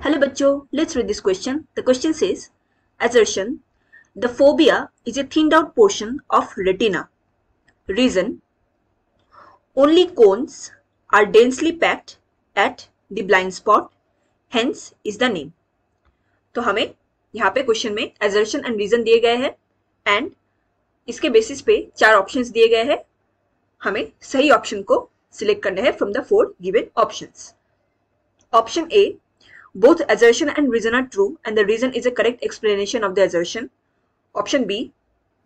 Hello bachcho, let's read this question. The question says, assertion, the fovea is a thinned out portion of retina. Reason, only cones are densely packed at the blind spot, hence is the name. तो हमें यहाँ पे question में assertion and reason दिए गए हैं and इसके basis पे 4 ऑप्शंस दिए गए हैं. हमें सही ऑप्शन को सिलेक्ट करना है from the 4 given options. Option A, both assertion and reason are true and the reason is a correct explanation of the assertion. Option B,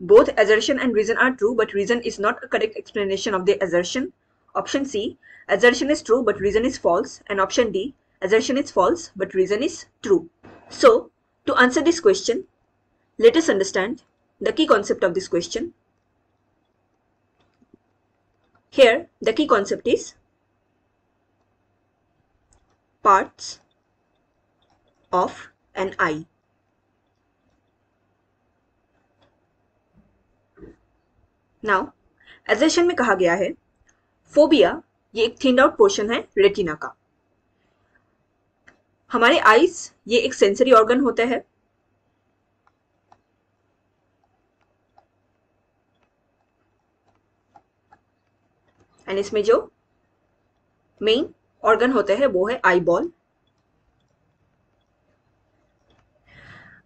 both assertion and reason are true but reason is not a correct explanation of the assertion. Option C, assertion is true but reason is false. And option D, assertion is false but reason is true. So, to answer this question, let us understand the key concept of this question. Here, the key concept is parts of an eye. Now, assertion में कहा गया है phobia ये एक thinned out portion है retina का. हमारे eyes ये एक सेंसरी ऑर्गन होते हैं. एंड इसमें जो मेन ऑर्गन होते हैं वो है आईबॉल.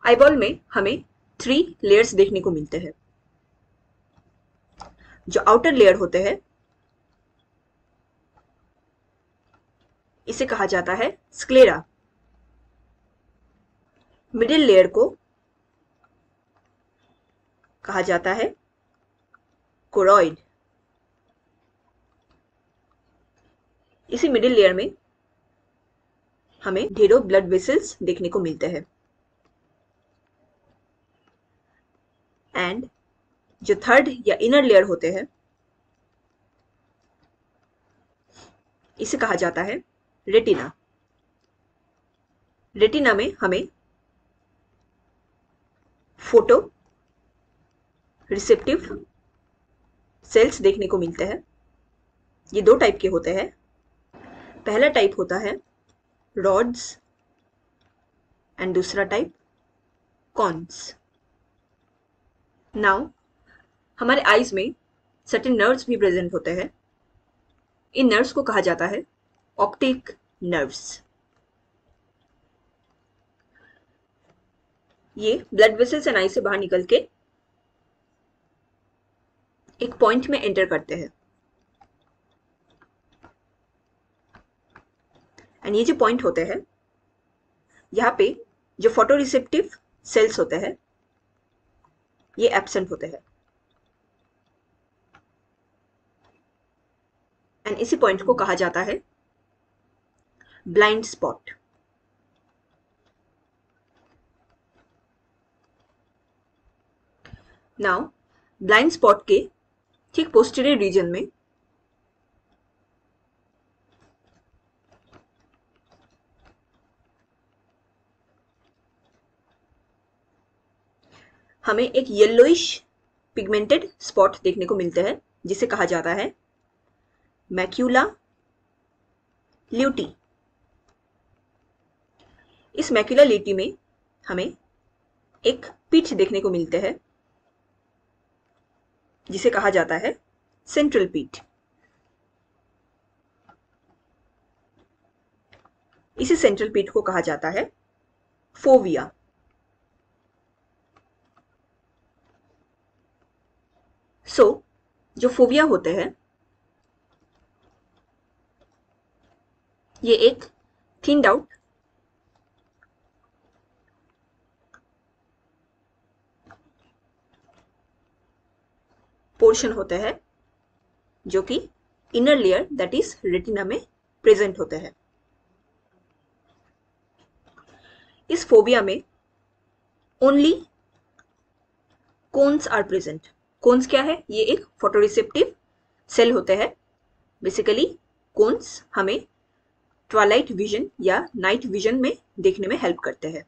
आईबॉल में हमें 3 लेयर्स देखने को मिलते हैं. जो आउटर लेयर होते हैं इसे कहा जाता है स्क्लेरा. मिडिल लेयर को कहा जाता है कोरॉइड. इसी मिडिल लेयर में हमें ढेरों ब्लड वेसल्स देखने को मिलते हैं. एंड जो थर्ड या इनर लेयर होते हैं इसे कहा जाता है रेटिना. रेटिना में हमें फोटो रिसेप्टिव सेल्स देखने को मिलते हैं. ये 2 टाइप के होते हैं. पहला टाइप होता है रॉड्स एंड दूसरा टाइप कॉन्स. नाउ हमारे आईज में सर्टेन नर्व्स भी प्रेजेंट होते हैं. इन नर्व्स को कहा जाता है ऑप्टिक नर्व्स. ये ब्लड वेसल्स एंड आई से बाहर निकल के एक पॉइंट में एंटर करते हैं. एंड ये जो पॉइंट होते हैं यहाँ पे जो फोटो रिसेप्टिव सेल्स होते हैं ये एब्सेंट होते हैं. एंड इसी पॉइंट को कहा जाता है blind spot. Now blind spot के ठीक पोस्टीरियर रीजन में हमें एक येलोइश पिगमेंटेड स्पॉट देखने को मिलते हैं जिसे कहा जाता है मैक्यूला ल्यूटी. इस मैक्यूला ल्यूटी में हमें एक पीठ देखने को मिलते हैं जिसे कहा जाता है सेंट्रल पीठ. इसी सेंट्रल पीठ को कहा जाता है फोविया. सो जो फोविया होते हैं ये एक थिन्ड आउट पोर्शन होते हैं जो कि inner layer that is retina में प्रेजेंट होते हैं. इस फोबिया में only cones are present. Cones क्या है? ये एक फोटोरिसेप्टिव सेल होते हैं. बेसिकली कोन्स हमें ट्वाइलाइट विजन या नाइट विजन में देखने में हेल्प करते हैं.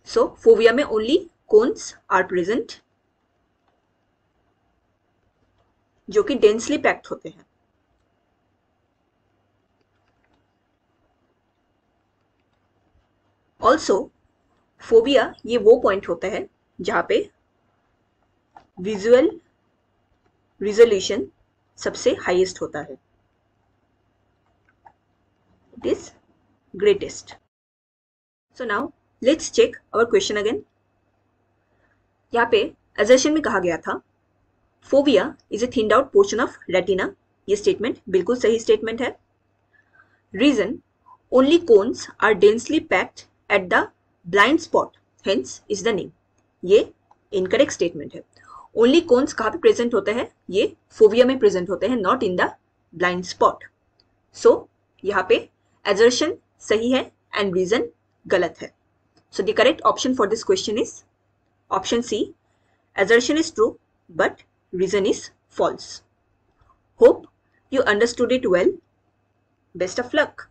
सो फोविया में ओनली कोन्स आर प्रेजेंट जो कि डेंसली पैक्ड होते हैं. ऑल्सो फोबिया ये वो पॉइंट होता है जहां पे विजुअल रिजोल्यूशन सबसे हाईएस्ट होता है, it is greatest. So now let's check our question again. यहाँ पे assertion में कहा गया था fovea is a thinned out portion of retina. ये स्टेटमेंट बिल्कुल सही स्टेटमेंट है. Reason only cones are densely packed at the blind spot hence is the name. ये इनकरेक्ट स्टेटमेंट है. ओनली कोन्स कहाँ पे प्रेजेंट होते हैं? ये फोबिया में प्रेजेंट होते हैं, not in the blind spot. So यहाँ पे assertion सही है एंड रीजन गलत है. So the correct option for this question is option C. Assertion is true, but reason is false. Hope you understood it well. Best of luck.